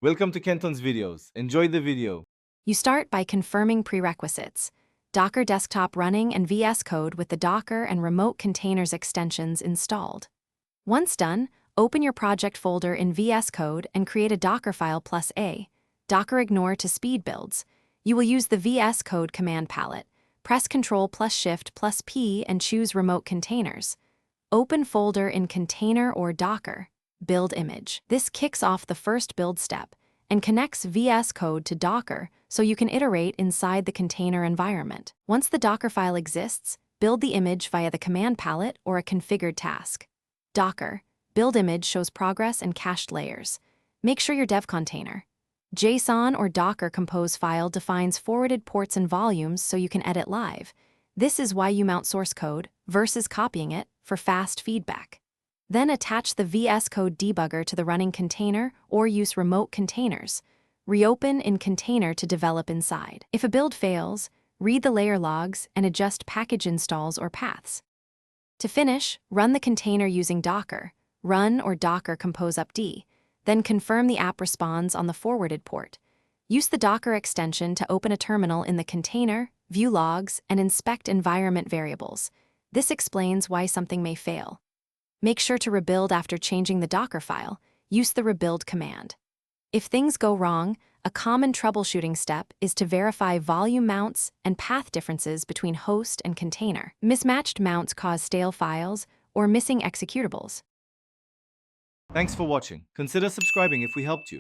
Welcome to Kenton's videos. Enjoy the video. You start by confirming prerequisites: Docker desktop running and Vscode with the Docker and remote containers extensions installed. Once done, open your project folder in Vscode and create a Dockerfile +A, Docker ignore to speed builds. You will use the Vscode command palette. Press Ctrl+Shift+P and choose remote containers. Open folder in container or Docker. Build image. This kicks off the first build step and connects Vscode to Docker so you can iterate inside the container environment. Once the Docker file exists, build the image via the command palette or a configured task. Docker. Build image shows progress and cached layers. Make sure your dev container. JSON or Docker compose file defines forwarded ports and volumes so you can edit live. This is why you mount source code versus copying it for fast feedback. Then attach the Vscode debugger to the running container or use remote containers. Reopen in container to develop inside. If a build fails, read the layer logs and adjust package installs or paths. To finish, run the container using Docker, run or Docker compose upd, then confirm the app responds on the forwarded port. Use the Docker extension to open a terminal in the container, view logs, and inspect environment variables. This explains why something may fail. Make sure to rebuild after changing the Docker file. Use the rebuild command. If things go wrong, a common troubleshooting step is to verify volume mounts and path differences between host and container. Mismatched mounts cause stale files or missing executables. Thanks for watching. Consider subscribing if we helped you.